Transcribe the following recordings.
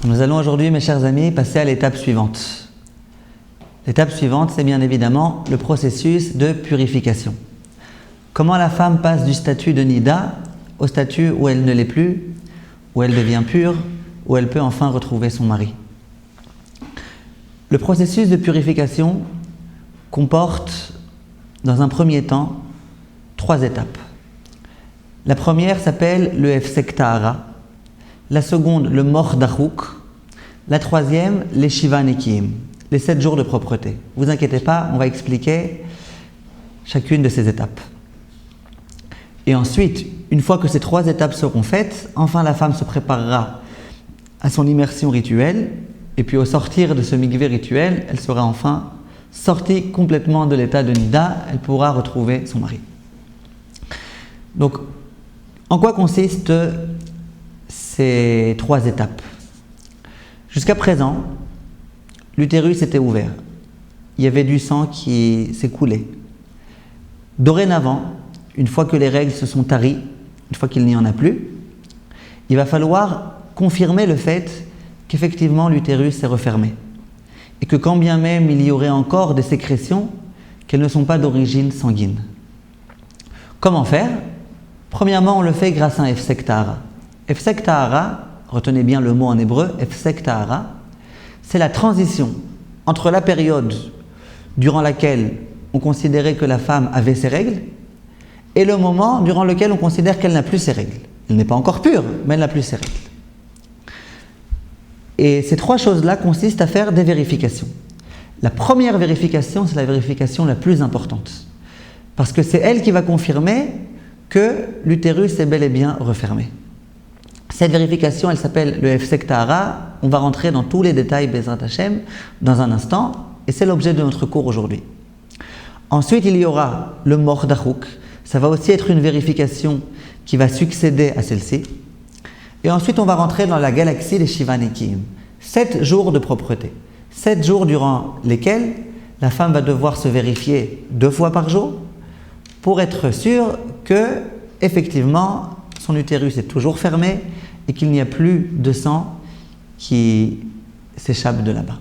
Nous allons aujourd'hui, mes chers amis, passer à l'étape suivante. L'étape suivante, c'est bien évidemment le processus de purification. Comment la femme passe du statut de Nida au statut où elle ne l'est plus, où elle devient pure, où elle peut enfin retrouver son mari. Le processus de purification comporte, dans un premier temps, 3 étapes. La première s'appelle le Hefsek Tahara, la seconde le Mor Dachouk, la troisième les Shiva Nekiim, les 7 jours de propreté. Ne vous inquiétez pas, on va expliquer chacune de ces étapes. Et ensuite, une fois que ces 3 étapes seront faites, enfin la femme se préparera à son immersion rituelle, et puis au sortir de ce mikvé rituel, elle sera enfin sortie complètement de l'état de Nida, elle pourra retrouver son mari. Donc, en quoi consistent ces 3 étapes? Jusqu'à présent, l'utérus était ouvert. Il y avait du sang qui s'écoulait. Dorénavant, une fois que les règles se sont taries, une fois qu'il n'y en a plus, il va falloir confirmer le fait qu'effectivement l'utérus est refermé. Et que quand bien même il y aurait encore des sécrétions, qu'elles ne sont pas d'origine sanguine. Comment faire? Premièrement, on le fait grâce à un Hefsek Tahara. Hefsek Tahara, retenez bien le mot en hébreu, Hefsek Tahara, c'est la transition entre la période durant laquelle on considérait que la femme avait ses règles et le moment durant lequel on considère qu'elle n'a plus ses règles. Elle n'est pas encore pure, mais elle n'a plus ses règles. Et ces 3 choses-là consistent à faire des vérifications. La première vérification, c'est la vérification la plus importante. Parce que c'est elle qui va confirmer que l'utérus est bel et bien refermé. Cette vérification, elle s'appelle le Hefsek Tahara. On va rentrer dans tous les détails Bezrat Hashem dans un instant, et c'est l'objet de notre cours aujourd'hui. Ensuite, il y aura le Mor Dachouk. Ça va aussi être une vérification qui va succéder à celle-ci. Et ensuite, on va rentrer dans la galaxie des Shiva Nekiim. 7 jours de propreté. 7 jours durant lesquels la femme va devoir se vérifier 2 fois par jour pour être sûre que, effectivement, son utérus est toujours fermé et qu'il n'y a plus de sang qui s'échappe de là-bas.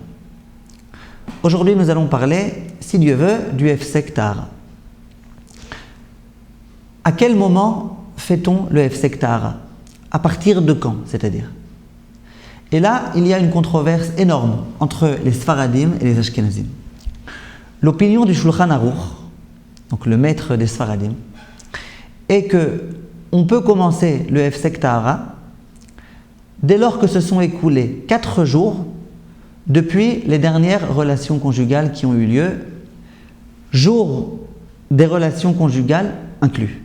Aujourd'hui, nous allons parler, si Dieu veut, du Hefsek Tahara. À quel moment fait-on le Hefsek Tahara? À partir de quand, c'est-à-dire? Et là, il y a une controverse énorme entre les Sfaradim et les Ashkenazim. L'opinion du Shulchan Aruch, donc le maître des Sfaradim, est que on peut commencer le Hefsek Tahara dès lors que se sont écoulés 4 jours depuis les dernières relations conjugales qui ont eu lieu, jour des relations conjugales inclus.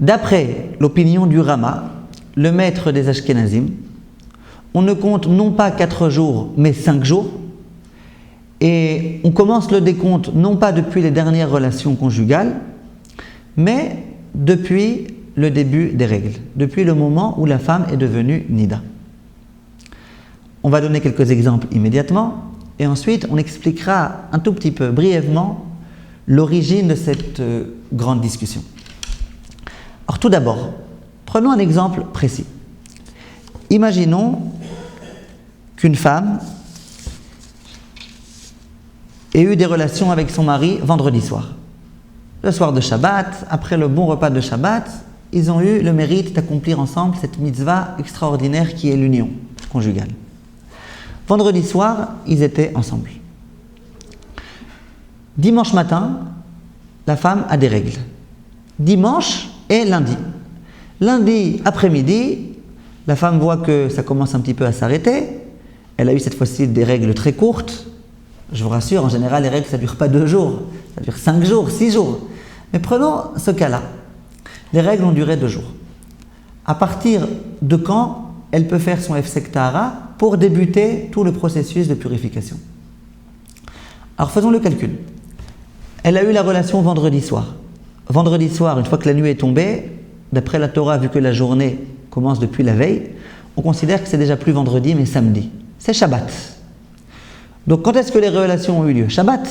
D'après l'opinion du Rama, le maître des Ashkenazim, on ne compte non pas 4 jours, mais 5 jours, et on commence le décompte non pas depuis les dernières relations conjugales, mais depuis le début des règles, depuis le moment où la femme est devenue Nida. On va donner quelques exemples immédiatement, et ensuite on expliquera un tout petit peu brièvement l'origine de cette grande discussion. Alors tout d'abord, prenons un exemple précis. Imaginons qu'une femme ait eu des relations avec son mari vendredi soir. Le soir de Shabbat, après le bon repas de Shabbat, ils ont eu le mérite d'accomplir ensemble cette mitzvah extraordinaire qui est l'union conjugale. Vendredi soir, ils étaient ensemble. Dimanche matin, la femme a des règles. Dimanche et lundi. Lundi après-midi, la femme voit que ça commence un petit peu à s'arrêter. Elle a eu cette fois-ci des règles très courtes. Je vous rassure, en général, les règles, ça ne dure pas 2 jours. Ça dure 5 jours, 6 jours. Mais prenons ce cas-là. Les règles ont duré 2 jours. À partir de quand elle peut faire son Hefsek Tahara pour débuter tout le processus de purification? Alors faisons le calcul. Elle a eu la relation vendredi soir. Vendredi soir, une fois que la nuit est tombée, d'après la Torah, vu que la journée commence depuis la veille, on considère que c'est déjà plus vendredi mais samedi. C'est Shabbat. Donc quand est-ce que les relations ont eu lieu? Shabbat.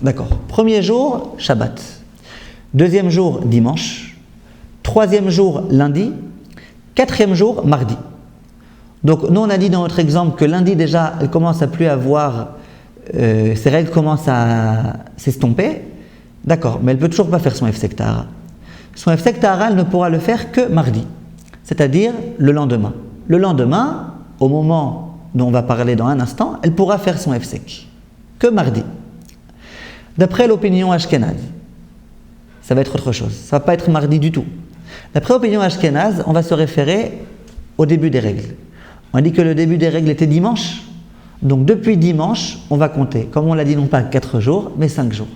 D'accord. Premier jour, Shabbat. Deuxième jour, dimanche. Troisième jour, lundi. Quatrième jour, mardi. Donc nous on a dit dans notre exemple que lundi déjà elle commence à plus avoir, ses règles commencent à s'estomper, d'accord, mais elle ne peut toujours pas faire son Hefsek Tahara. Son Hefsek Tahara elle ne pourra le faire que mardi, c'est-à-dire le lendemain. Le lendemain, au moment dont on va parler dans un instant, elle pourra faire son Hefsek, que mardi. D'après l'opinion ashkénaze, ça va être autre chose, ça ne va pas être mardi du tout. D'après l'opinion ashkénaze, on va se référer au début des règles. On a dit que le début des règles était dimanche, donc depuis dimanche, on va compter, comme on l'a dit, non pas 4 jours, mais 5 jours.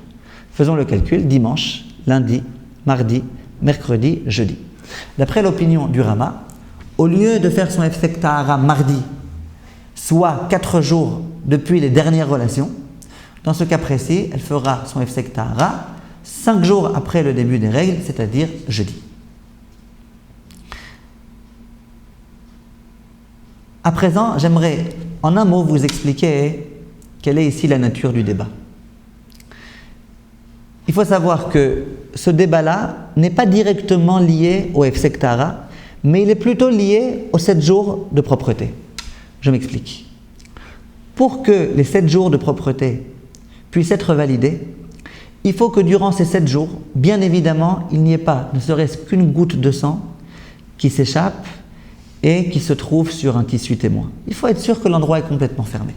Faisons le calcul, dimanche, lundi, mardi, mercredi, jeudi. D'après l'opinion du Rama, au lieu de faire son Hefsek Tahara mardi, soit 4 jours depuis les dernières relations, dans ce cas précis, elle fera son Hefsek Tahara 5 jours après le début des règles, c'est-à-dire jeudi. À présent, j'aimerais en un mot vous expliquer quelle est ici la nature du débat. Il faut savoir que ce débat-là n'est pas directement lié au Hefsek Tahara, mais il est plutôt lié aux 7 jours de propreté. Je m'explique. Pour que les 7 jours de propreté puissent être validés, il faut que durant ces 7 jours, bien évidemment, il n'y ait pas, ne serait-ce qu'une goutte de sang qui s'échappe et qui se trouve sur un tissu témoin. Il faut être sûr que l'endroit est complètement fermé.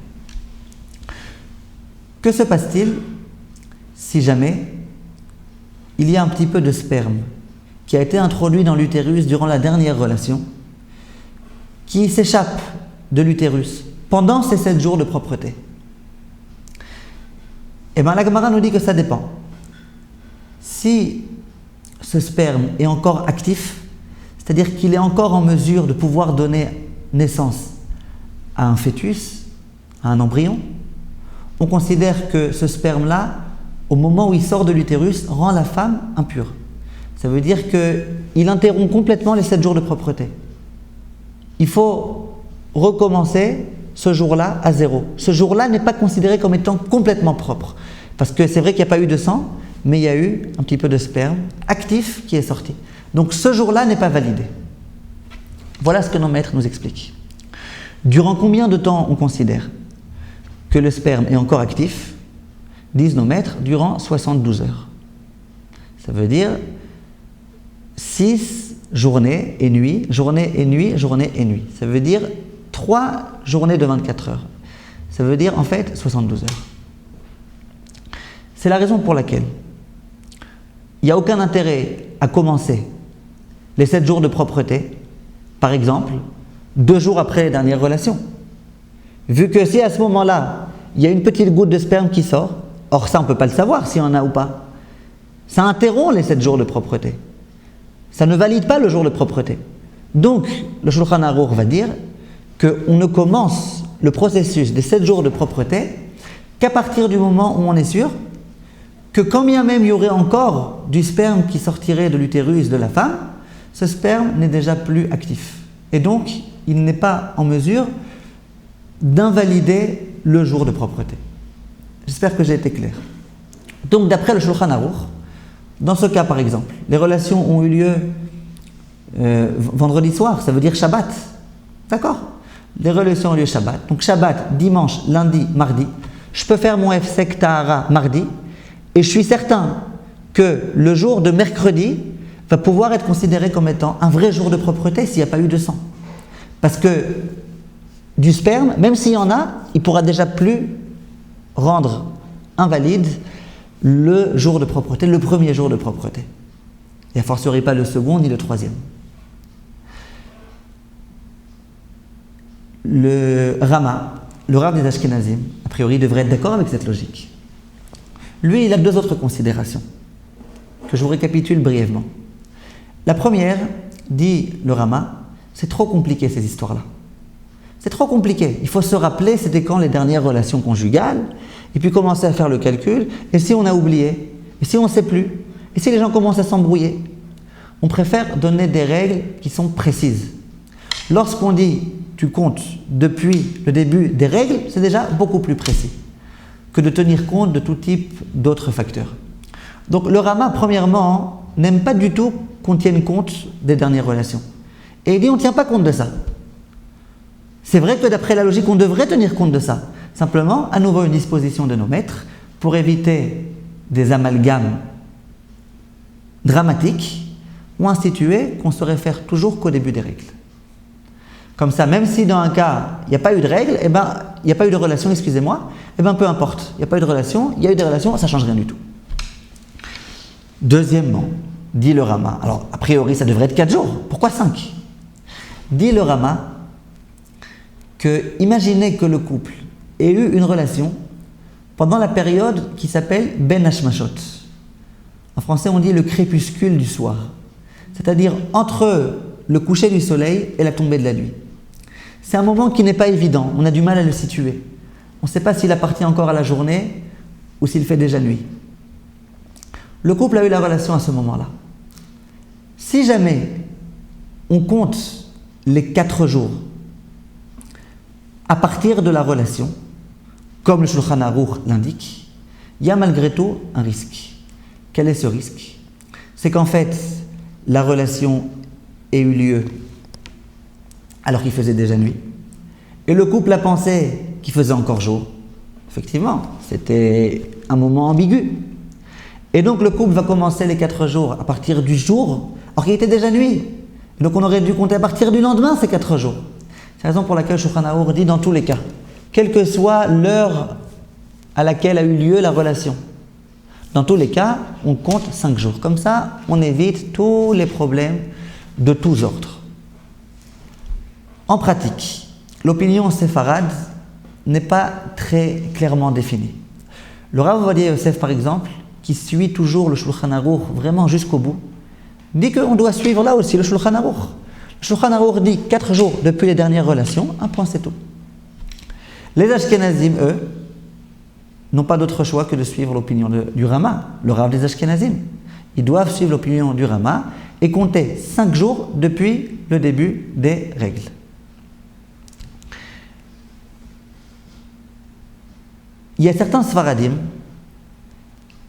Que se passe-t-il si jamais il y a un petit peu de sperme qui a été introduit dans l'utérus durant la dernière relation, qui s'échappe de l'utérus pendant ces 7 jours de propreté? Eh bien, la Gemara nous dit que ça dépend. Si ce sperme est encore actif, c'est-à-dire qu'il est encore en mesure de pouvoir donner naissance à un fœtus, à un embryon, on considère que ce sperme-là, au moment où il sort de l'utérus, rend la femme impure. Ça veut dire qu'il interrompt complètement les 7 jours de propreté. Il faut recommencer ce jour-là à 0. Ce jour-là n'est pas considéré comme étant complètement propre. Parce que c'est vrai qu'il n'y a pas eu de sang, mais il y a eu un petit peu de sperme actif qui est sorti. Donc ce jour-là n'est pas validé. Voilà ce que nos maîtres nous expliquent. Durant combien de temps on considère que le sperme est encore actif? Disent nos maîtres, durant 72 heures. Ça veut dire 6 journées et nuits, journée et nuit, journée et nuit. Ça veut dire 3 journées de 24 heures. Ça veut dire en fait 72 heures. C'est la raison pour laquelle il n'y a aucun intérêt à commencer les 7 jours de propreté, par exemple, 2 jours après les dernières relations. Vu que si à ce moment-là, il y a une petite goutte de sperme qui sort, or ça on ne peut pas le savoir s'il y en a ou pas, ça interrompt les 7 jours de propreté. Ça ne valide pas le jour de propreté. Donc, le Shulchan Aruch va dire qu'on ne commence le processus des 7 jours de propreté qu'à partir du moment où on est sûr que quand bien même il y aurait encore du sperme qui sortirait de l'utérus de la femme, ce sperme n'est déjà plus actif. Et donc, il n'est pas en mesure d'invalider le jour de propreté. J'espère que j'ai été clair. Donc, d'après le Shulchan Aruch, dans ce cas par exemple, les relations ont eu lieu vendredi soir, ça veut dire Shabbat. D'accord? Les relations ont lieu Shabbat. Donc Shabbat, dimanche, lundi, mardi. Je peux faire mon Hefsek Tahara mardi et je suis certain que le jour de mercredi va pouvoir être considéré comme étant un vrai jour de propreté s'il n'y a pas eu de sang. Parce que du sperme, même s'il y en a, il ne pourra déjà plus rendre invalide le jour de propreté, le premier jour de propreté. Et a fortiori pas le second ni le troisième. Le Rama, le Rav des Ashkenazim, a priori devrait être d'accord avec cette logique. Lui, il a 2 autres considérations que je vous récapitule brièvement. La première, dit le Rama, c'est trop compliqué ces histoires-là. C'est trop compliqué. Il faut se rappeler c'était quand les dernières relations conjugales, et puis commencer à faire le calcul. Et si on a oublié? Et si on ne sait plus? Et si les gens commencent à s'embrouiller? On préfère donner des règles qui sont précises. Lorsqu'on dit tu comptes depuis le début des règles, c'est déjà beaucoup plus précis que de tenir compte de tout type d'autres facteurs. Donc le Rama, premièrement, n'aime pas du tout qu'on tienne compte des dernières relations. Et il dit on ne tient pas compte de ça. C'est vrai que d'après la logique, on devrait tenir compte de ça. Simplement, à nouveau, une disposition de nos maîtres pour éviter des amalgames dramatiques ou instituer qu'on se réfère toujours qu'au début des règles. Comme ça, même si dans un cas, il n'y a pas eu de règles, il n'y a pas eu de relation, excusez-moi, peu importe, il n'y a pas eu de relation, il y a eu des relations, ça ne change rien du tout. Deuxièmement, dit le Rama, alors a priori ça devrait être 4 jours, pourquoi 5? Dit le Rama que imaginez que le couple ait eu une relation pendant la période qui s'appelle Ben Hashmashot. En français on dit le crépuscule du soir, c'est-à-dire entre le coucher du soleil et la tombée de la nuit. C'est un moment qui n'est pas évident, on a du mal à le situer. On ne sait pas s'il appartient encore à la journée ou s'il fait déjà nuit. Le couple a eu la relation à ce moment-là. Si jamais on compte les 4 jours à partir de la relation, comme le Shulchan Aruch l'indique, il y a malgré tout un risque. Quel est ce risque? C'est qu'en fait, la relation ait eu lieu alors qu'il faisait déjà nuit, et le couple a pensé qu'il faisait encore jour. Effectivement, c'était un moment ambigu. Et donc le couple va commencer les 4 jours à partir du jour, alors qu'il était déjà nuit. Donc on aurait dû compter à partir du lendemain ces 4 jours. C'est la raison pour laquelle Shulchan Aruch dit dans tous les cas, quelle que soit l'heure à laquelle a eu lieu la relation, dans tous les cas, on compte 5 jours. Comme ça, on évite tous les problèmes de tous ordres. En pratique, l'opinion séfarade n'est pas très clairement définie. Le Rav Ovadia Yosef, par exemple, qui suit toujours le Shulchan Aruch vraiment jusqu'au bout, dit qu'on doit suivre là aussi le Shulchan Aruch. Le Shulchan Aruch dit 4 jours depuis les dernières relations, un point c'est tout. Les Ashkenazim, eux, n'ont pas d'autre choix que de suivre l'opinion du Rama, le Rav des Ashkenazim. Ils doivent suivre l'opinion du Rama et compter 5 jours depuis le début des règles. Il y a certains Sfaradim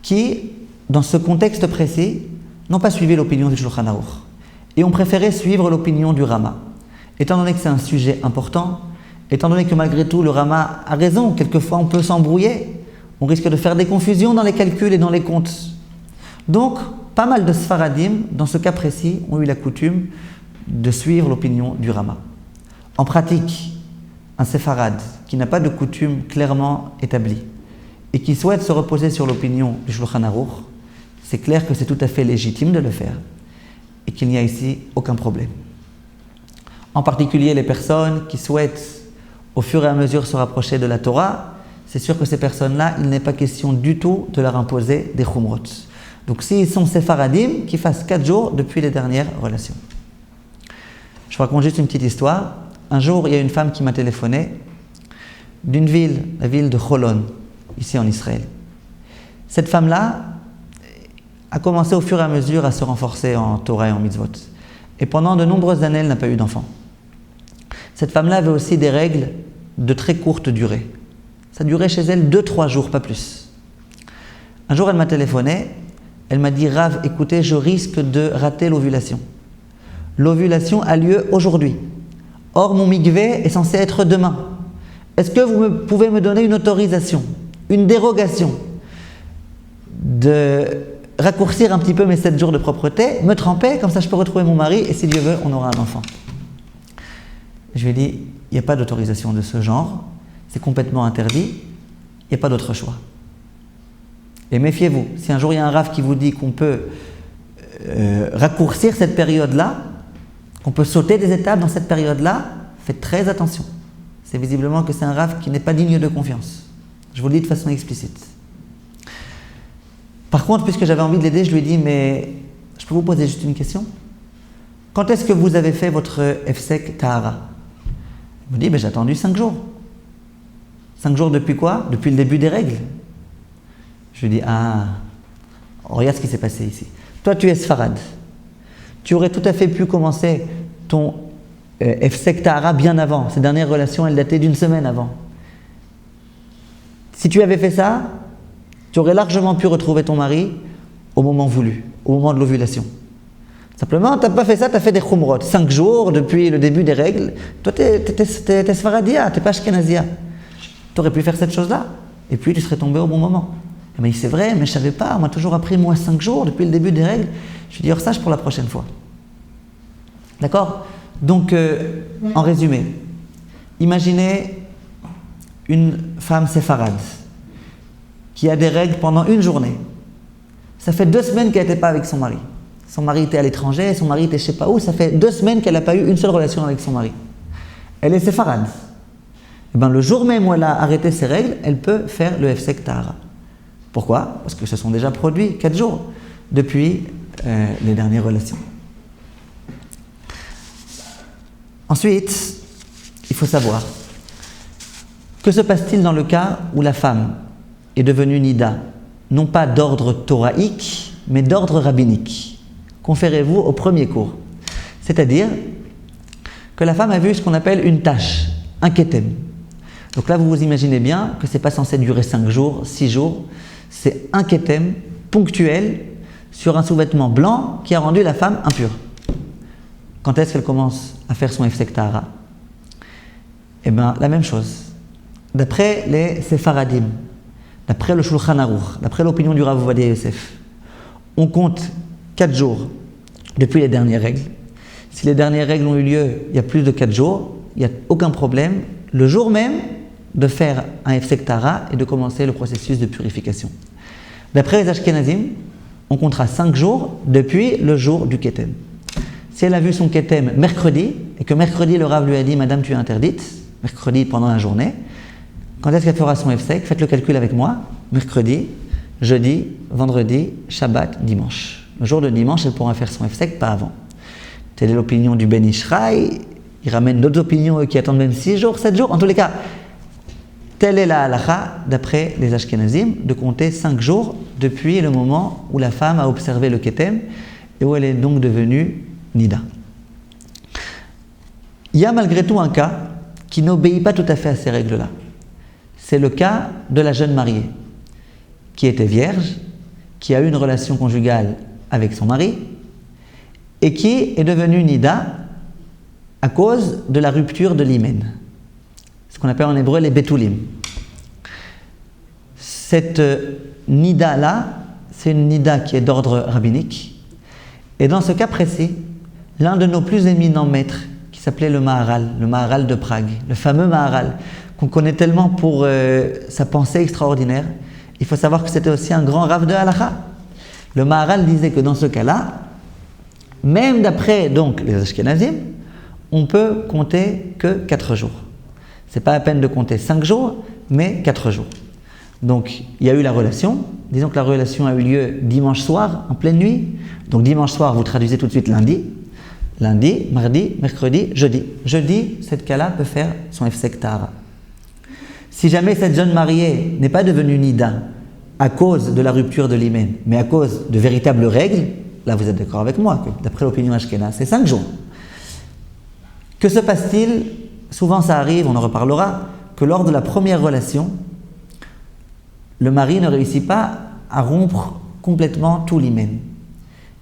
qui, dans ce contexte précis, n'ont pas suivi l'opinion du Shulchan Aruch et ont préféré suivre l'opinion du Rama. Étant donné que c'est un sujet important, étant donné que malgré tout le Rama a raison, quelquefois on peut s'embrouiller, on risque de faire des confusions dans les calculs et dans les comptes. Donc, pas mal de Sfaradim, dans ce cas précis, ont eu la coutume de suivre l'opinion du Rama. En pratique, un séfarade qui n'a pas de coutume clairement établie et qui souhaite se reposer sur l'opinion du Shulchan Aruch, c'est clair que c'est tout à fait légitime de le faire et qu'il n'y a ici aucun problème. En particulier les personnes qui souhaitent au fur et à mesure se rapprocher de la Torah, c'est sûr que ces personnes-là, il n'est pas question du tout de leur imposer des chumrot. Donc s'ils sont séfaradim, qu'ils fassent 4 jours depuis les dernières relations. Je vous raconte juste une petite histoire. Un jour, il y a une femme qui m'a téléphoné d'une ville, la ville de Cholon, ici en Israël. Cette femme-là a commencé au fur et à mesure à se renforcer en Torah et en mitzvot. Et pendant de nombreuses années, elle n'a pas eu d'enfant. Cette femme-là avait aussi des règles de très courte durée. Ça durait chez elle 2-3 jours, pas plus. Un jour, elle m'a téléphoné, elle m'a dit « Rav, écoutez, je risque de rater l'ovulation. L'ovulation a lieu aujourd'hui. Or, mon mikvé est censé être demain. Est-ce que vous pouvez me donner une autorisation, une dérogation de raccourcir un petit peu mes 7 jours de propreté, me tremper, comme ça je peux retrouver mon mari et si Dieu veut, on aura un enfant. » Je lui ai dit, il n'y a pas d'autorisation de ce genre, c'est complètement interdit, il n'y a pas d'autre choix. Et méfiez-vous, si un jour il y a un Rav qui vous dit qu'on peut raccourcir cette période-là, qu'on peut sauter des étapes dans cette période-là, faites très attention. C'est visiblement que c'est un Rav qui n'est pas digne de confiance. Je vous le dis de façon explicite. Par contre, puisque j'avais envie de l'aider, je lui ai dit, mais je peux vous poser juste une question? Quand est-ce que vous avez fait votre Hefsek Tahara? Il me dit, j'ai attendu 5 jours. 5 jours depuis quoi? Depuis le début des règles. Je lui dis, regarde ce qui s'est passé ici. Toi, tu es Sfarad. Tu aurais tout à fait pu commencer ton Hefsek Tahara bien avant. Ces dernières relations, elles dataient d'1 semaine avant. Si tu avais fait ça, tu aurais largement pu retrouver ton mari au moment voulu, au moment de l'ovulation. Simplement, tu n'as pas fait ça, tu as fait des khumrot. 5 jours depuis le début des règles. Toi, tu es Sfaradia, tu n'es pas Ashkenazia. Tu aurais pu faire cette chose-là. Et puis, tu serais tombé au bon moment. Mais c'est vrai, mais je ne savais pas. On m'a toujours appris, moi, 5 jours depuis le début des règles. Je vais dire ça pour la prochaine fois. D'accord? Donc, en résumé, imaginez une femme séfarade qui a des règles pendant une journée. Ça fait 2 semaines qu'elle n'était pas avec son mari. Son mari était à l'étranger, son mari était je ne sais pas où. Ça fait 2 semaines qu'elle n'a pas eu une seule relation avec son mari. Elle est séfarade. Et bien, le jour même où elle a arrêté ses règles, elle peut faire le Hefsek Tahara. Pourquoi? Parce que se sont déjà produits 4 jours depuis les dernières relations. Ensuite, il faut savoir, que se passe-t-il dans le cas où la femme est devenue nida, non pas d'ordre thoraïque, mais d'ordre rabbinique? Conférez-vous au premier cours. C'est-à-dire que la femme a vu ce qu'on appelle une tâche, un ketem. Donc là, vous vous imaginez bien que ce n'est pas censé durer 5 jours, 6 jours. C'est un ketem ponctuel sur un sous-vêtement blanc qui a rendu la femme impure. Quand est-ce qu'elle commence à faire son Hefsek Tahara? Eh bien, la même chose. D'après les Sefaradim, d'après le Shulchan Aruch, d'après l'opinion du Rav Ovadia Yosef, on compte 4 jours depuis les dernières règles. Si les dernières règles ont eu lieu il y a plus de 4 jours, il n'y a aucun problème, le jour même, de faire un Hefsek Tahara et de commencer le processus de purification. D'après les Ashkenazim, on comptera 5 jours depuis le jour du Ketem. Si elle a vu son Ketem mercredi, et que mercredi le Rav lui a dit « Madame, tu es interdite », mercredi pendant la journée, quand est-ce qu'elle fera son Hefsek? Faites le calcul avec moi. Mercredi, jeudi, vendredi, Shabbat, dimanche. Le jour de dimanche, elle pourra faire son Hefsek, pas avant. Telle est l'opinion du Ben Ishraï. Il ramène d'autres opinions, eux, qui attendent même 6 jours, 7 jours. En tous les cas, telle est la halakha, d'après les Ashkenazim, de compter 5 jours depuis le moment où la femme a observé le Ketem et où elle est donc devenue nida. Il y a malgré tout un cas qui n'obéit pas tout à fait à ces règles-là. C'est le cas de la jeune mariée qui était vierge, qui a eu une relation conjugale avec son mari et qui est devenue nida à cause de la rupture de l'hymen. Ce qu'on appelle en hébreu les betulim. Cette nida-là, c'est une nida qui est d'ordre rabbinique. Et dans ce cas précis, l'un de nos plus éminents maîtres, qui s'appelait le Maharal de Prague, le fameux Maharal, qu'on connaît tellement pour sa pensée extraordinaire, il faut savoir que c'était aussi un grand Rav de halakha. Le Maharal disait que dans ce cas-là, même d'après donc les Ashkenazim, on peut compter que 4 jours. C'est pas la peine de compter 5 jours, mais 4 jours. Donc, il y a eu la relation. Disons que la relation a eu lieu dimanche soir, en pleine nuit. Donc, dimanche soir, vous traduisez tout de suite lundi. Lundi, mardi, mercredi, jeudi. Jeudi, cette cas-là peut faire son Hefsek Tahara. Si jamais cette jeune mariée n'est pas devenue nida à cause de la rupture de l'hymen, mais à cause de véritables règles, là vous êtes d'accord avec moi, que d'après l'opinion ashkénaze, c'est 5 jours. Que se passe-t-il? Souvent ça arrive, on en reparlera, que lors de la première relation, le mari ne réussit pas à rompre complètement tout l'hymen.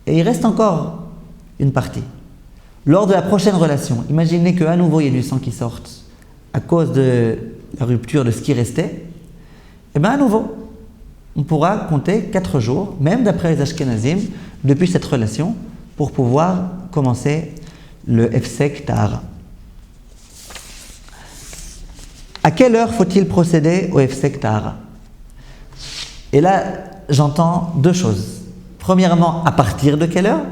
Et il reste encore une partie. Lors de la prochaine relation, imaginez qu'à nouveau il y ait du sang qui sorte à cause de la rupture de ce qui restait, et bien à nouveau, on pourra compter 4 jours, même d'après les Ashkenazim, depuis cette relation, pour pouvoir commencer le Hefsek Tahara. À quelle heure faut-il procéder au Hefsek Tahara? Et là, j'entends 2 choses. Premièrement, à partir de quelle heure?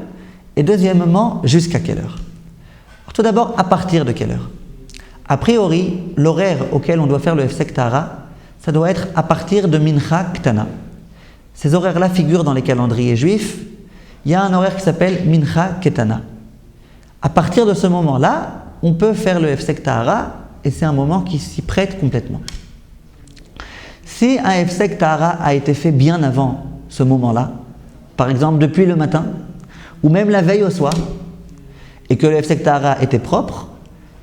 Et deuxièmement, jusqu'à quelle heure? Alors, tout d'abord, à partir de quelle heure? A priori, l'horaire auquel on doit faire le Hefsek Tahara, ça doit être à partir de Mincha Ktana. Ces horaires-là figurent dans les calendriers juifs. Il y a un horaire qui s'appelle Mincha Ketana. À partir de ce moment-là, on peut faire le Hefsek Tahara et c'est un moment qui s'y prête complètement. Si un Hefsek Tahara a été fait bien avant ce moment-là, par exemple depuis le matin, ou même la veille au soir, et que le Hefsek Tahara était propre,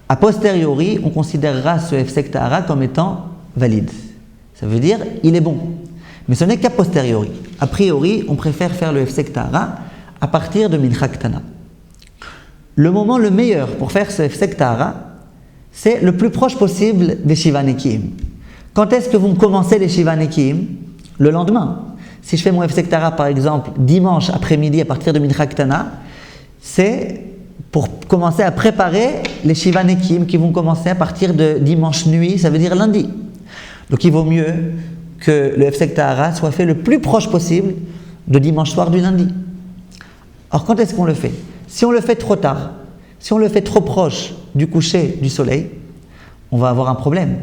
a posteriori, on considérera ce Hefsek Tahara comme étant valide. Ça veut dire, il est bon. Mais ce n'est qu'à posteriori. A priori, on préfère faire le Hefsek Tahara à partir de Mincha Ktana. Le moment le meilleur pour faire ce Hefsek Tahara, c'est le plus proche possible des Shiva Nekiim. Quand est-ce que vous commencez les Shiva Nekiim? Le lendemain. Si je fais mon Hefsek Tahara par exemple dimanche après-midi à partir de Mincha Ktana, c'est pour commencer à préparer les Shiva Nekiim qui vont commencer à partir de dimanche nuit, ça veut dire lundi. Donc il vaut mieux que le Hefsek Tahara soit fait le plus proche possible de dimanche soir du lundi. Alors quand est-ce qu'on le fait? Si on le fait trop tard, si on le fait trop proche du coucher du soleil, on va avoir un problème.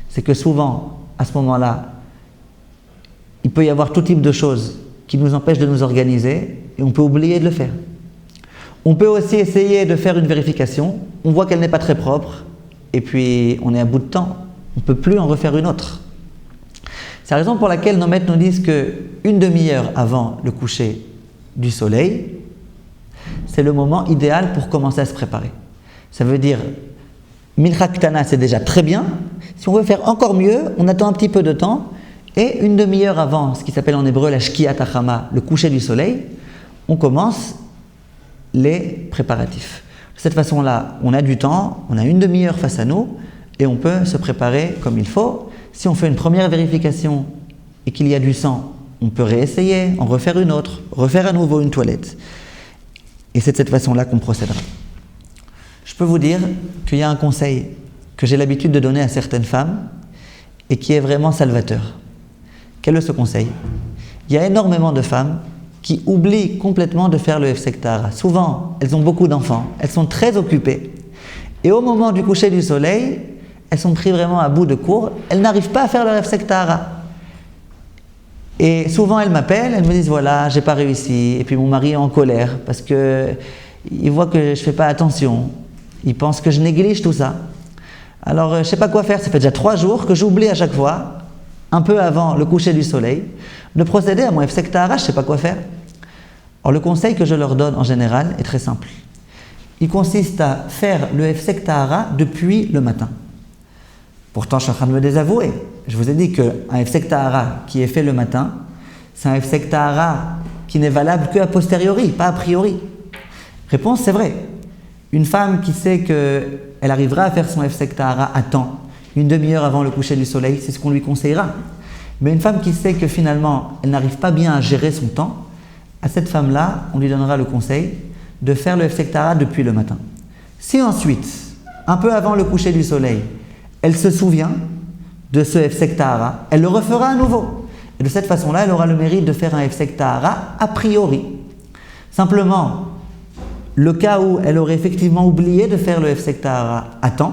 C'est que souvent, à ce moment-là, il peut y avoir tout type de choses qui nous empêchent de nous organiser et on peut oublier de le faire. On peut aussi essayer de faire une vérification, on voit qu'elle n'est pas très propre et puis on est à bout de temps, on ne peut plus en refaire une autre. C'est la raison pour laquelle nos maîtres nous disent qu'une demi-heure avant le coucher du soleil, c'est le moment idéal pour commencer à se préparer. Ça veut dire, Mincha Ktana c'est déjà très bien, si on veut faire encore mieux, on attend un petit peu de temps et une demi-heure avant, ce qui s'appelle en hébreu la Shkiat Hachama, le coucher du soleil, on commence les préparatifs. De cette façon-là, on a du temps, on a une demi-heure face à nous et on peut se préparer comme il faut. Si on fait une première vérification et qu'il y a du sang, on peut réessayer, en refaire une autre, refaire à nouveau une toilette. Et c'est de cette façon-là qu'on procédera. Je peux vous dire qu'il y a un conseil que j'ai l'habitude de donner à certaines femmes et qui est vraiment salvateur. Quel est ce conseil? Il y a énormément de femmes qui oublient complètement de faire le Hefsek Tahara. Souvent, elles ont beaucoup d'enfants, elles sont très occupées. Et au moment du coucher du soleil, elles sont prises vraiment à bout de court, elles n'arrivent pas à faire le Hefsek Tahara. Et souvent, elles m'appellent, elles me disent voilà, j'ai pas réussi. Et puis mon mari est en colère parce qu'il voit que je fais pas attention. Il pense que je néglige tout ça. Alors, je sais pas quoi faire. Ça fait déjà 3 jours que j'oublie à chaque fois, un peu avant le coucher du soleil, de procéder à mon Hefsek Tahara, je sais pas quoi faire. Alors, le conseil que je leur donne en général est très simple. Il consiste à faire le Hefsek Tahara depuis le matin. Pourtant, je suis en train de me désavouer. Je vous ai dit qu'un Hefsek Tahara qui est fait le matin, c'est un Hefsek Tahara qui n'est valable qu'à posteriori, pas a priori. Réponse, c'est vrai. Une femme qui sait qu'elle arrivera à faire son Hefsek Tahara à temps, une demi-heure avant le coucher du soleil, c'est ce qu'on lui conseillera. Mais une femme qui sait que finalement, elle n'arrive pas bien à gérer son temps, à cette femme-là, on lui donnera le conseil de faire le Hefsek Tahara depuis le matin. Si ensuite, un peu avant le coucher du soleil, elle se souvient de ce Hefsek Tahara, elle le refera à nouveau. Et de cette façon-là, elle aura le mérite de faire un Hefsek Tahara a priori. Simplement, le cas où elle aurait effectivement oublié de faire le Hefsek Tahara à temps,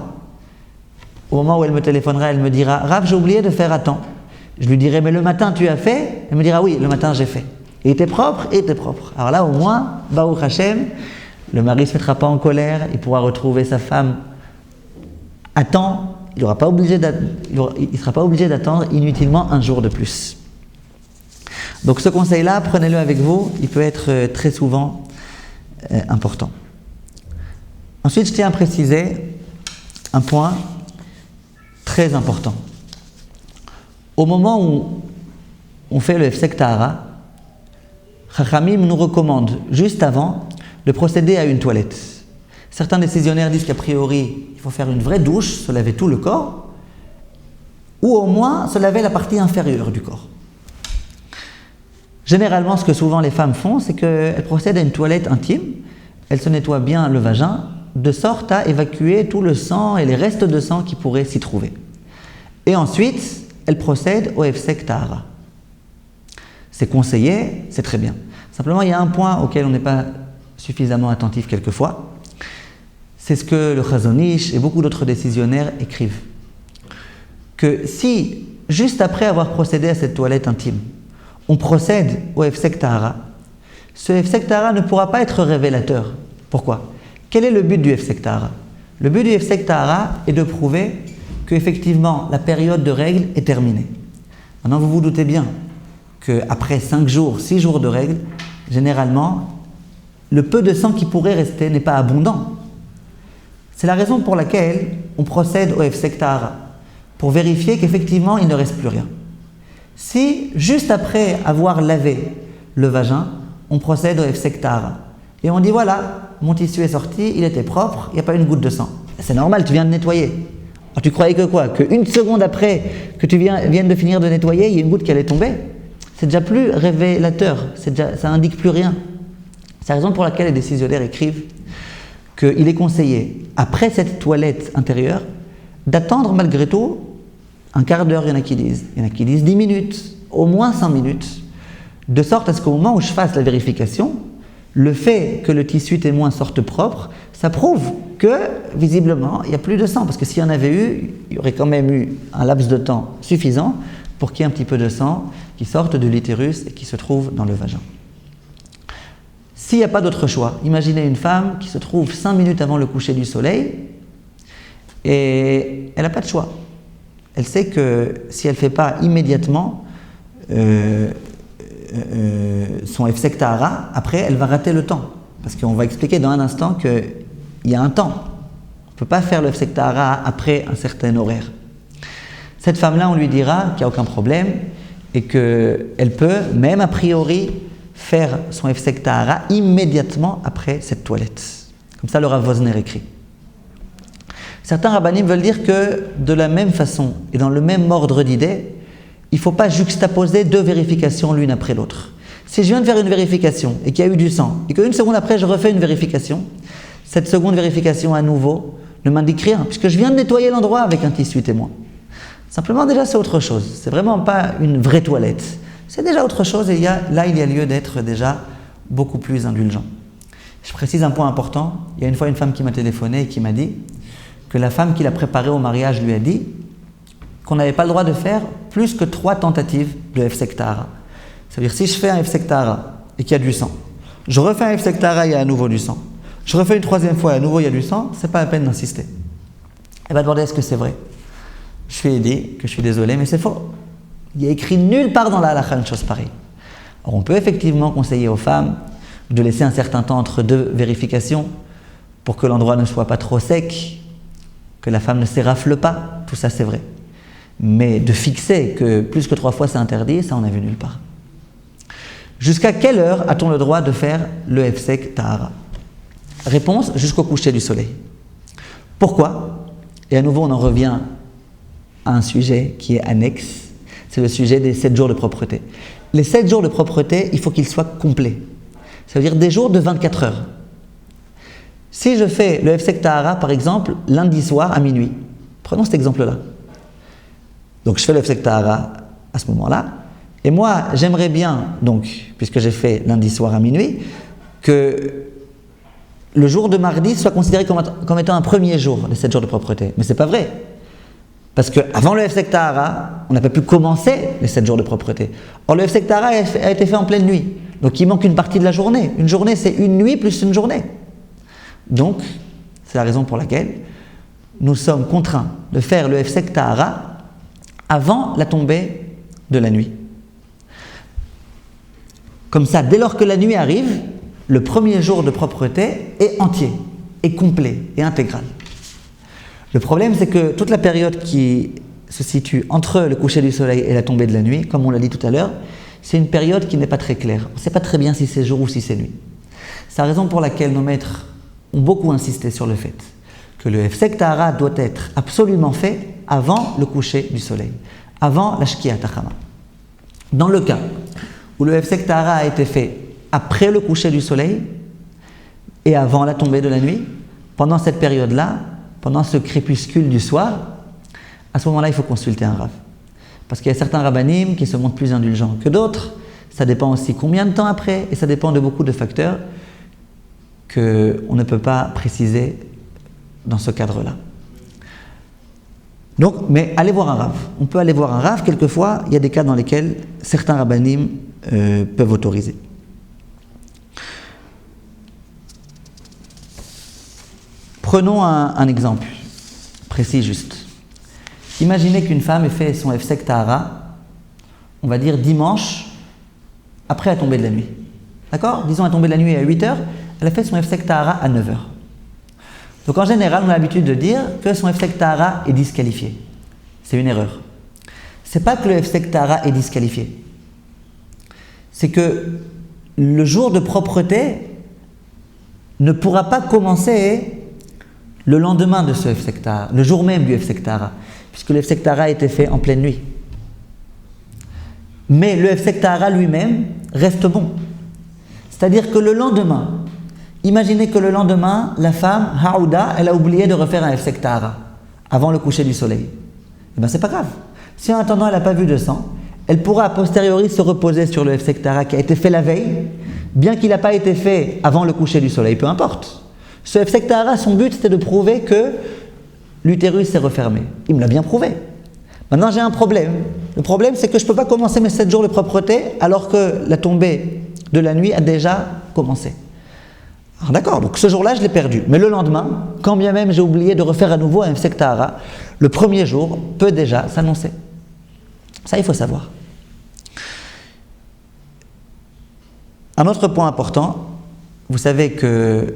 au moment où elle me téléphonera, elle me dira « Rav, j'ai oublié de faire à temps ». Je lui dirai « Mais le matin, tu as fait ?» Elle me dira « Oui, le matin, j'ai fait. » Et était propre, et était propre. Alors là, au moins, Baruch Hashem, le mari ne se mettra pas en colère, il pourra retrouver sa femme à temps. Il ne sera pas obligé d'attendre inutilement un jour de plus. Donc ce conseil-là, prenez-le avec vous, il peut être très souvent important. Ensuite, je tiens à préciser un point très important. Au moment où on fait le Hefsek Tahara, Chachamim nous recommande juste avant de procéder à une toilette. Certains décisionnaires disent qu'a priori, il faut faire une vraie douche, se laver tout le corps, ou au moins se laver la partie inférieure du corps. Généralement, ce que souvent les femmes font, c'est qu'elles procèdent à une toilette intime, elles se nettoient bien le vagin, de sorte à évacuer tout le sang et les restes de sang qui pourraient s'y trouver. Et ensuite, elles procèdent au Hefsek Tahara. C'est conseillé, c'est très bien. Simplement, il y a un point auquel on n'est pas suffisamment attentif quelquefois. C'est ce que le Chazon Ish et beaucoup d'autres décisionnaires écrivent. Que si, juste après avoir procédé à cette toilette intime, on procède au Hefsek Tahara, ce Hefsek Tahara ne pourra pas être révélateur. Pourquoi? Quel est le but du Hefsek Tahara? Le but du Hefsek Tahara est de prouver qu'effectivement la période de règle est terminée. Maintenant, vous vous doutez bien qu'après 5 jours, 6 jours de règle, généralement, le peu de sang qui pourrait rester n'est pas abondant. C'est la raison pour laquelle on procède au Hefsek Tahara, pour vérifier qu'effectivement il ne reste plus rien. Si, juste après avoir lavé le vagin, on procède au Hefsek Tahara, et on dit voilà, mon tissu est sorti, il était propre, il n'y a pas une goutte de sang. C'est normal, tu viens de nettoyer. Alors, tu croyais que quoi? Qu'une seconde après que tu viennes de finir de nettoyer, il y a une goutte qui allait tomber? C'est déjà plus révélateur, ça indique plus rien. C'est la raison pour laquelle les décisionnaires écrivent qu'il est conseillé, après cette toilette intérieure, d'attendre malgré tout un quart d'heure, il y en a qui disent 10 minutes, au moins 5 minutes, de sorte à ce qu'au moment où je fasse la vérification, le fait que le tissu témoin sorte propre, ça prouve que, visiblement, il n'y a plus de sang. Parce que s'il y en avait eu, il y aurait quand même eu un laps de temps suffisant pour qu'il y ait un petit peu de sang qui sorte de l'utérus et qui se trouve dans le vagin. S'il n'y a pas d'autre choix, imaginez une femme qui se trouve 5 minutes avant le coucher du soleil et elle n'a pas de choix. Elle sait que si elle ne fait pas immédiatement son Hefsek Tahara, après elle va rater le temps. Parce qu'on va expliquer dans un instant qu'il y a un temps. On ne peut pas faire le Hefsek Tahara après un certain horaire. Cette femme-là, on lui dira qu'il n'y a aucun problème et qu'elle peut, même a priori, faire son Hefsek Tahara immédiatement après cette toilette. Comme ça, le Rav Wosner écrit. Certains rabbanim veulent dire que de la même façon et dans le même ordre d'idées, il ne faut pas juxtaposer deux vérifications l'une après l'autre. Si je viens de faire une vérification et qu'il y a eu du sang, et qu'une seconde après je refais une vérification, cette seconde vérification à nouveau ne m'indique rien, puisque je viens de nettoyer l'endroit avec un tissu témoin. Simplement déjà c'est autre chose, c'est vraiment pas une vraie toilette. C'est déjà autre chose et il y a lieu d'être déjà beaucoup plus indulgent. Je précise un point important, il y a une fois une femme qui m'a téléphoné et qui m'a dit que la femme qui l'a préparée au mariage lui a dit qu'on n'avait pas le droit de faire plus que 3 tentatives de Hefsek Tahara. C'est-à-dire si je fais un Hefsek Tahara et qu'il y a du sang, je refais un Hefsek Tahara et il y a à nouveau du sang, je refais une 3e fois et à nouveau il y a du sang, c'est pas la peine d'insister. Elle va demander est-ce que c'est vrai. Je lui ai dit que je suis désolé mais c'est faux. Il y a écrit nulle part dans la halakha une chose pareille. Alors on peut effectivement conseiller aux femmes de laisser un certain temps entre 2 vérifications pour que l'endroit ne soit pas trop sec, que la femme ne s'érafle pas, tout ça c'est vrai. Mais de fixer que plus que 3 fois c'est interdit, ça on a vu nulle part. Jusqu'à quelle heure a-t-on le droit de faire le Hefsek Tahara? Réponse, jusqu'au coucher du soleil. Pourquoi? Et à nouveau on en revient à un sujet qui est annexe, c'est le sujet des 7 jours de propreté. Les 7 jours de propreté, il faut qu'ils soient complets. Ça veut dire des jours de 24 heures. Si je fais le Hefsek Tahara, par exemple, lundi soir à minuit, prenons cet exemple-là. Donc je fais le Hefsek Tahara à ce moment-là, et moi j'aimerais bien, donc, puisque j'ai fait lundi soir à minuit, que le jour de mardi soit considéré comme étant un premier jour des 7 jours de propreté. Mais c'est pas vrai. Parce qu'avant le Hefsek Tahara, on n'a pas pu commencer les 7 jours de propreté. Or le Hefsek Tahara a été fait en pleine nuit. Donc il manque une partie de la journée. Une journée c'est une nuit plus une journée. Donc c'est la raison pour laquelle nous sommes contraints de faire le Hefsek Tahara avant la tombée de la nuit. Comme ça, dès lors que la nuit arrive, le premier jour de propreté est entier, est complet, est intégral. Le problème, c'est que toute la période qui se situe entre le coucher du soleil et la tombée de la nuit, comme on l'a dit tout à l'heure, c'est une période qui n'est pas très claire. On ne sait pas très bien si c'est jour ou si c'est nuit. C'est la raison pour laquelle nos maîtres ont beaucoup insisté sur le fait que le Hefsek Tahara doit être absolument fait avant le coucher du soleil, avant la Shkiat HaChama. Dans le cas où le Hefsek Tahara a été fait après le coucher du soleil et avant la tombée de la nuit, pendant cette période-là, pendant ce crépuscule du soir, à ce moment-là, il faut consulter un Rav. Parce qu'il y a certains rabbanim qui se montrent plus indulgents que d'autres, ça dépend aussi combien de temps après, et ça dépend de beaucoup de facteurs qu'on ne peut pas préciser dans ce cadre-là. Donc, mais allez voir un Rav. On peut aller voir un Rav, quelquefois, il y a des cas dans lesquels certains rabbanim peuvent autoriser. Prenons un exemple précis juste. Imaginez qu'une femme ait fait son Hefsek Tahara, on va dire dimanche, après la tombée de la nuit. D'accord? Disons la tombée de la nuit à 8h, elle a fait son Hefsek Tahara à 9h. Donc en général, on a l'habitude de dire que son Hefsek Tahara est disqualifié. C'est une erreur. C'est pas que le Hefsek Tahara est disqualifié. C'est que le jour de propreté ne pourra pas commencer le lendemain de ce Hefsek Tahara, le jour même du Hefsek Tahara, puisque le Hefsek Tahara a été fait en pleine nuit. Mais le Hefsek Tahara lui-même reste bon. C'est-à-dire que le lendemain, imaginez que le lendemain, la femme, Haouda, elle a oublié de refaire un Hefsek Tahara avant le coucher du soleil. Eh bien, c'est pas grave. Si en attendant, elle n'a pas vu de sang, elle pourra a posteriori se reposer sur le Hefsek Tahara qui a été fait la veille, bien qu'il n'a pas été fait avant le coucher du soleil, peu importe. Ce Hefsek Tahara, son but, c'était de prouver que l'utérus s'est refermé. Il me l'a bien prouvé. Maintenant, j'ai un problème. Le problème, c'est que je ne peux pas commencer mes 7 jours de propreté alors que la tombée de la nuit a déjà commencé. Alors d'accord, donc ce jour-là, je l'ai perdu. Mais le lendemain, quand bien même j'ai oublié de refaire à nouveau un Hefsek Tahara, le premier jour peut déjà s'annoncer. Ça, il faut savoir. Un autre point important, vous savez que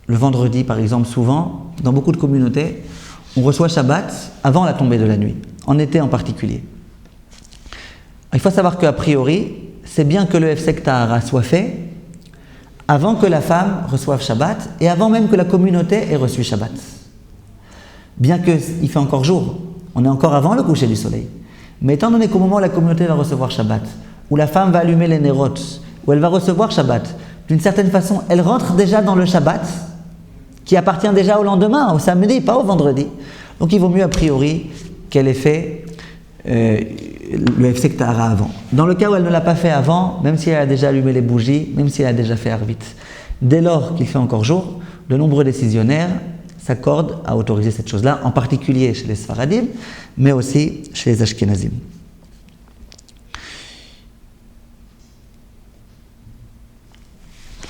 le vendredi, par exemple, souvent, dans beaucoup de communautés, on reçoit Shabbat avant la tombée de la nuit, en été en particulier. Il faut savoir qu'a priori, c'est bien que le Hefsek Tahara soit fait avant que la femme reçoive Shabbat et avant même que la communauté ait reçu Shabbat. Bien qu'il fait encore jour, on est encore avant le coucher du soleil. Mais étant donné qu'au moment où la communauté va recevoir Shabbat, où la femme va allumer les nérotes, où elle va recevoir Shabbat, d'une certaine façon, elle rentre déjà dans le Shabbat, qui appartient déjà au lendemain, au samedi, pas au vendredi. Donc il vaut mieux a priori qu'elle ait fait le Hefsek Tahara avant. Dans le cas où elle ne l'a pas fait avant, même si elle a déjà allumé les bougies, même si elle a déjà fait Arvit, dès lors qu'il fait encore jour, de nombreux décisionnaires s'accordent à autoriser cette chose-là, en particulier chez les Sfaradim, mais aussi chez les Ashkenazim.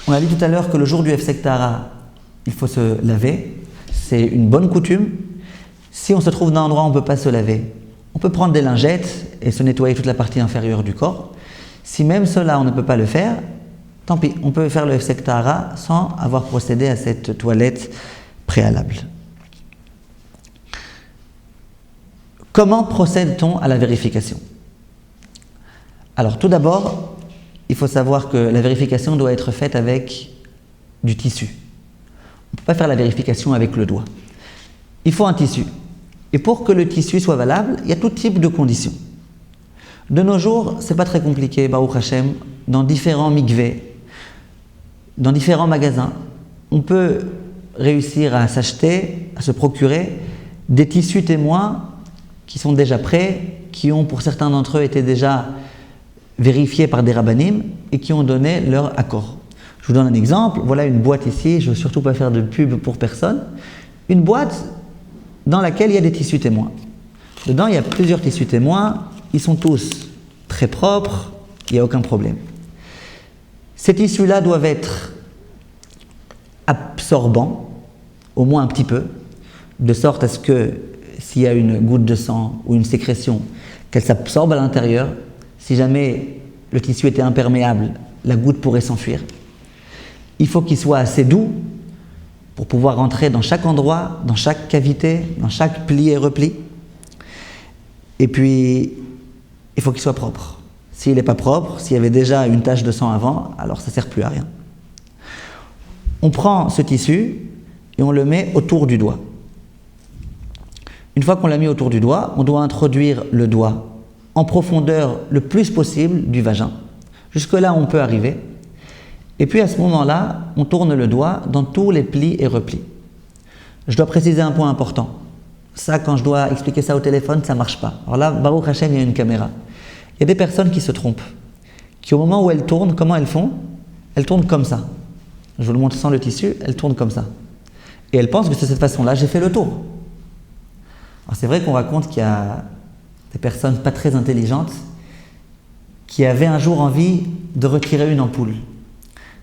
On a dit tout à l'heure que le jour du Hefsek Tahara, il faut se laver. C'est une bonne coutume. Si on se trouve dans un endroit où on ne peut pas se laver, on peut prendre des lingettes et se nettoyer toute la partie inférieure du corps. Si même cela, on ne peut pas le faire, tant pis, on peut faire le Hefsek Tahara sans avoir procédé à cette toilette préalable. Comment procède-t-on à la vérification? Alors tout d'abord, il faut savoir que la vérification doit être faite avec du tissu. On ne peut pas faire la vérification avec le doigt. Il faut un tissu. Et pour que le tissu soit valable, il y a tout type de conditions. De nos jours, ce n'est pas très compliqué, Baruch Hashem, dans différents mikveh, dans différents magasins, on peut réussir à s'acheter, à se procurer des tissus témoins qui sont déjà prêts, qui ont pour certains d'entre eux été déjà vérifiés par des rabbanim et qui ont donné leur accord. Je vous donne un exemple, voilà une boîte ici, je ne veux surtout pas faire de pub pour personne, une boîte dans laquelle il y a des tissus témoins. Dedans, il y a plusieurs tissus témoins, ils sont tous très propres, il n'y a aucun problème. Ces tissus-là doivent être absorbants, au moins un petit peu, de sorte à ce que s'il y a une goutte de sang ou une sécrétion, qu'elle s'absorbe à l'intérieur. Si jamais le tissu était imperméable, la goutte pourrait s'enfuir. Il faut qu'il soit assez doux pour pouvoir rentrer dans chaque endroit, dans chaque cavité, dans chaque pli et repli. Et puis, il faut qu'il soit propre. S'il n'est pas propre, s'il y avait déjà une tache de sang avant, alors ça ne sert plus à rien. On prend ce tissu et on le met autour du doigt. Une fois qu'on l'a mis autour du doigt, on doit introduire le doigt en profondeur le plus possible du vagin. Jusque-là, on peut arriver. Et puis à ce moment-là, on tourne le doigt dans tous les plis et replis. Je dois préciser un point important. Ça, quand je dois expliquer ça au téléphone, ça ne marche pas. Alors là, Baruch Hashem, il y a une caméra. Il y a des personnes qui se trompent, qui au moment où elles tournent, comment elles font? Elles tournent comme ça. Je vous le montre sans le tissu, elles tournent comme ça. Et elles pensent que de cette façon-là, j'ai fait le tour. Alors c'est vrai qu'on raconte qu'il y a des personnes pas très intelligentes qui avaient un jour envie de retirer une ampoule.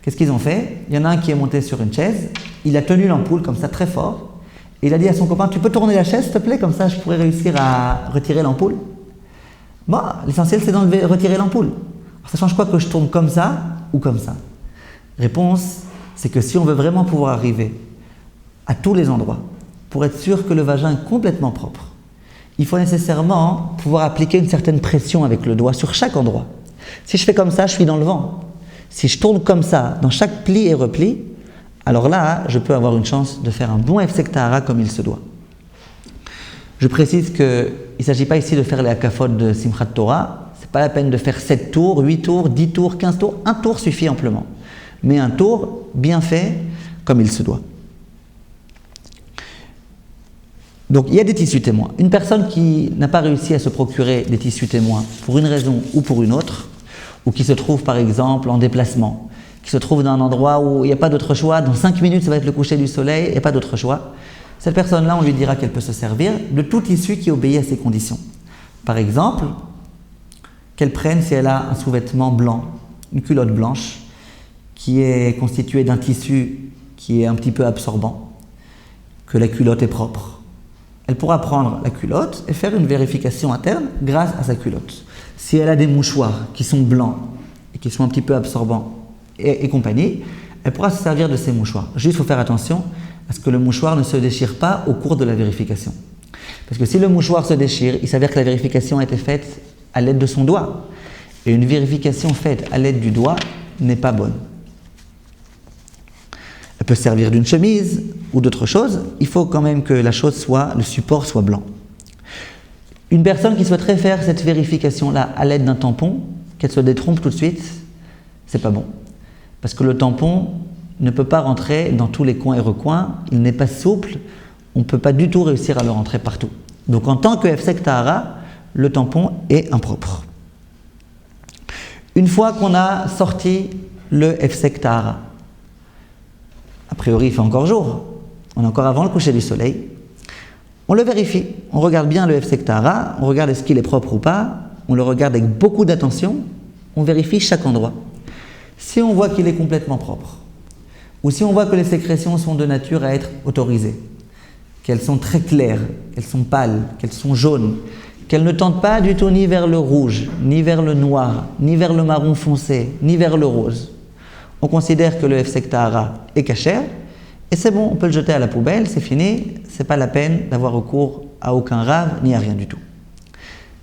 Qu'est-ce qu'ils ont fait? Il y en a un qui est monté sur une chaise, il a tenu l'ampoule comme ça très fort, et il a dit à son copain, tu peux tourner la chaise s'il te plaît, comme ça je pourrais réussir à retirer l'ampoule. Bon, l'essentiel c'est d'enlever, retirer l'ampoule. Alors, ça change quoi que je tourne comme ça ou comme ça? Réponse, c'est que si on veut vraiment pouvoir arriver à tous les endroits, pour être sûr que le vagin est complètement propre, il faut nécessairement pouvoir appliquer une certaine pression avec le doigt sur chaque endroit. Si je fais comme ça, je suis dans le vent. Si je tourne comme ça, dans chaque pli et repli, alors là, je peux avoir une chance de faire un bon Hefsek Tahara comme il se doit. Je précise qu'il ne s'agit pas ici de faire les hakafot de Simchat Torah. Ce n'est pas la peine de faire 7 tours, 8 tours, 10 tours, 15 tours. Un tour suffit amplement. Mais un tour bien fait comme il se doit. Donc il y a des tissus témoins. Une personne qui n'a pas réussi à se procurer des tissus témoins pour une raison ou pour une autre, ou qui se trouve par exemple en déplacement, qui se trouve dans un endroit où il n'y a pas d'autre choix, dans 5 minutes ça va être le coucher du soleil, il n'y a pas d'autre choix, cette personne-là, on lui dira qu'elle peut se servir de tout tissu qui obéit à ses conditions. Par exemple, qu'elle prenne si elle a un sous-vêtement blanc, une culotte blanche, qui est constituée d'un tissu qui est un petit peu absorbant, que la culotte est propre. Elle pourra prendre la culotte et faire une vérification interne grâce à sa culotte. Si elle a des mouchoirs qui sont blancs et qui sont un petit peu absorbants et compagnie, elle pourra se servir de ces mouchoirs. Juste, il faut faire attention à ce que le mouchoir ne se déchire pas au cours de la vérification. Parce que si le mouchoir se déchire, il s'avère que la vérification a été faite à l'aide de son doigt. Et une vérification faite à l'aide du doigt n'est pas bonne. Elle peut servir d'une chemise ou d'autre chose. Il faut quand même que la chose le support soit blanc. Une personne qui souhaiterait faire cette vérification-là à l'aide d'un tampon, qu'elle se détrompe tout de suite, c'est pas bon. Parce que le tampon ne peut pas rentrer dans tous les coins et recoins, il n'est pas souple, on ne peut pas du tout réussir à le rentrer partout. Donc en tant que Hefsek Tahara, le tampon est impropre. Une fois qu'on a sorti le Hefsek Tahara, a priori il fait encore jour, on est encore avant le coucher du soleil, on le vérifie, on regarde bien le Hefsek Tahara, on regarde est-ce qu'il est propre ou pas, on le regarde avec beaucoup d'attention, on vérifie chaque endroit. Si on voit qu'il est complètement propre, ou si on voit que les sécrétions sont de nature à être autorisées, qu'elles sont très claires, qu'elles sont pâles, qu'elles sont jaunes, qu'elles ne tendent pas du tout ni vers le rouge, ni vers le noir, ni vers le marron foncé, ni vers le rose, on considère que le Hefsek Tahara est kasher, et c'est bon, on peut le jeter à la poubelle, c'est fini, c'est pas la peine d'avoir recours à aucun rave, ni à rien du tout.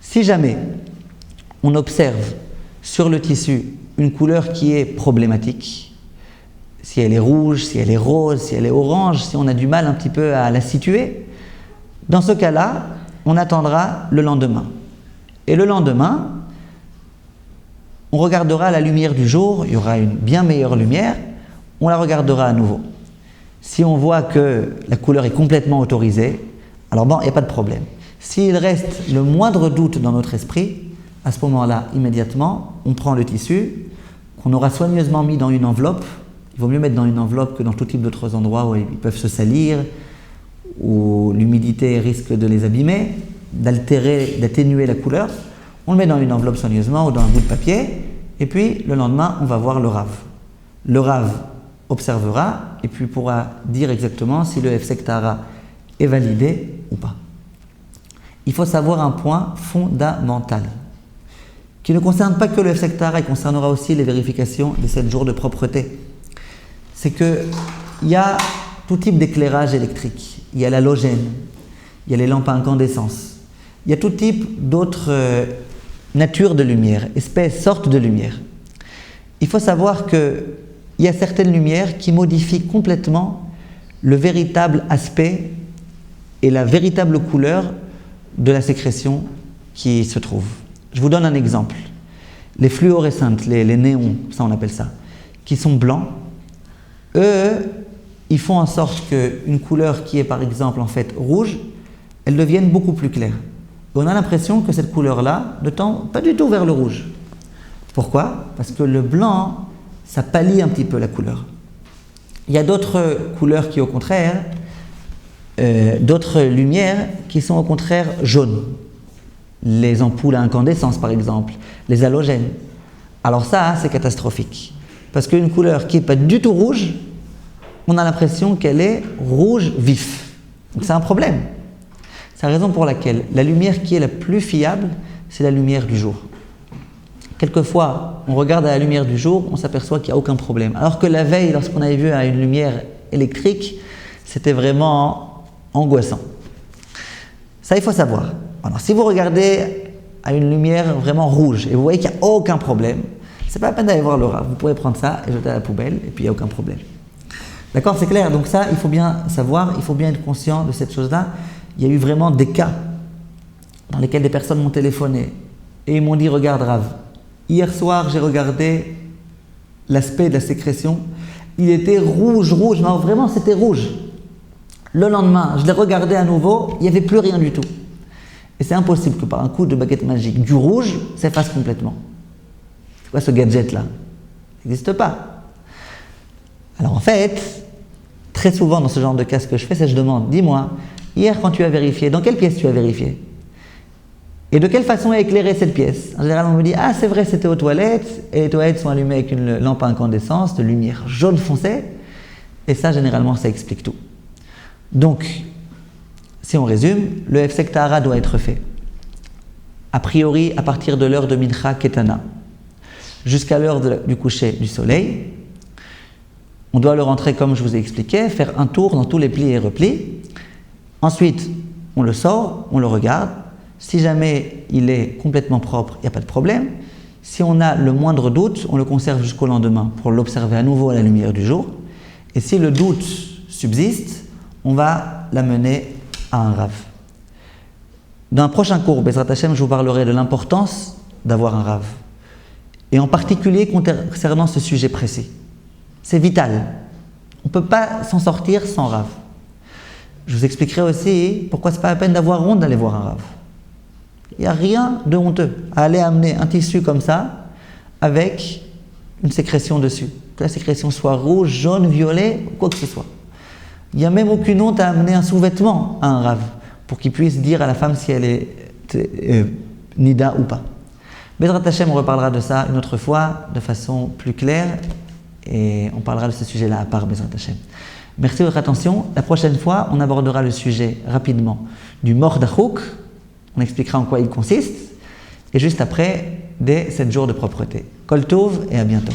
Si jamais on observe sur le tissu une couleur qui est problématique, si elle est rouge, si elle est rose, si elle est orange, si on a du mal un petit peu à la situer, dans ce cas-là, on attendra le lendemain. Et le lendemain, on regardera la lumière du jour, il y aura une bien meilleure lumière, on la regardera à nouveau. Si on voit que la couleur est complètement autorisée, alors bon, il n'y a pas de problème. S'il reste le moindre doute dans notre esprit, à ce moment-là, immédiatement, on prend le tissu, qu'on aura soigneusement mis dans une enveloppe. Il vaut mieux mettre dans une enveloppe que dans tout type d'autres endroits où ils peuvent se salir, où l'humidité risque de les abîmer, d'atténuer la couleur. On le met dans une enveloppe soigneusement ou dans un bout de papier, et puis le lendemain, on va voir le rave. Le rave observera et puis pourra dire exactement si le Hefsek Tahara est validé ou pas. Il faut savoir un point fondamental qui ne concerne pas que le Hefsek Tahara, il concernera aussi les vérifications des 7 jours de propreté. C'est qu'il y a tout type d'éclairage électrique. Il y a l'halogène, il y a les lampes à incandescence, il y a tout type d'autres natures de lumière, espèces, sortes de lumière. Il faut savoir qu'il y a certaines lumières qui modifient complètement le véritable aspect et la véritable couleur de la sécrétion qui se trouve. Je vous donne un exemple. Les fluorescentes, les néons, ça on appelle ça, qui sont blancs, eux, ils font en sorte qu'une couleur qui est par exemple en fait rouge, elle devienne beaucoup plus claire. Et on a l'impression que cette couleur-là ne tend pas du tout vers le rouge. Pourquoi ? Parce que le blanc, ça pâlit un petit peu la couleur. Il y a d'autres couleurs qui au contraire, d'autres lumières qui sont au contraire jaunes. Les ampoules à incandescence par exemple, les halogènes. Alors ça, c'est catastrophique. Parce qu'une couleur qui n'est pas du tout rouge, on a l'impression qu'elle est rouge vif. Donc c'est un problème. C'est la raison pour laquelle la lumière qui est la plus fiable, c'est la lumière du jour. Quelquefois, on regarde à la lumière du jour, on s'aperçoit qu'il n'y a aucun problème. Alors que la veille, lorsqu'on avait vu à une lumière électrique, c'était vraiment angoissant. Ça, il faut savoir. Alors, si vous regardez à une lumière vraiment rouge et vous voyez qu'il n'y a aucun problème, c'est pas la peine d'aller voir le rave. Vous pouvez prendre ça et jeter à la poubelle et puis il n'y a aucun problème. D'accord, c'est clair. Donc ça, il faut bien savoir, il faut bien être conscient de cette chose-là. Il y a eu vraiment des cas dans lesquels des personnes m'ont téléphoné et ils m'ont dit, regarde Rav, hier soir j'ai regardé l'aspect de la sécrétion, il était rouge, non, vraiment c'était rouge. Le lendemain, je l'ai regardé à nouveau, il n'y avait plus rien du tout. Et c'est impossible que par un coup de baguette magique, du rouge s'efface complètement. C'est quoi ce gadget-là? Ça n'existe pas. Alors en fait, très souvent dans ce genre de cas, ce que je fais, c'est que je demande, dis-moi, hier quand tu as vérifié, dans quelle pièce tu as vérifié? Et de quelle façon est éclairée cette pièce? En général, on me dit, ah c'est vrai, c'était aux toilettes, et les toilettes sont allumées avec une lampe à incandescence, de lumière jaune foncé, et ça, généralement, ça explique tout. Donc, si on résume, le Hefsek Tahara doit être fait, a priori, à partir de l'heure de Mincha Ketana, jusqu'à l'heure du coucher du soleil. On doit le rentrer comme je vous ai expliqué, faire un tour dans tous les plis et replis. Ensuite, on le sort, on le regarde. Si jamais il est complètement propre, il n'y a pas de problème. Si on a le moindre doute, on le conserve jusqu'au lendemain pour l'observer à nouveau à la lumière du jour. Et si le doute subsiste, on va l'amener à un Rav. Dans un prochain cours, Bezrat Hashem, je vous parlerai de l'importance d'avoir un Rav. Et en particulier concernant ce sujet précis. C'est vital. On ne peut pas s'en sortir sans Rav. Je vous expliquerai aussi pourquoi ce n'est pas la peine d'avoir honte d'aller voir un Rav. Il n'y a rien de honteux à aller amener un tissu comme ça avec une sécrétion dessus. Que la sécrétion soit rouge, jaune, violet, quoi que ce soit. Il n'y a même aucune honte à amener un sous-vêtement à un Rav pour qu'il puisse dire à la femme si elle est nida ou pas. Bezrat Hashem, on reparlera de ça une autre fois de façon plus claire et on parlera de ce sujet-là à part Bezrat Hashem. Merci de votre attention. La prochaine fois, on abordera le sujet rapidement du Mordachouk. On expliquera en quoi il consiste. Et juste après, des 7 jours de propreté. Kol Tov et à bientôt.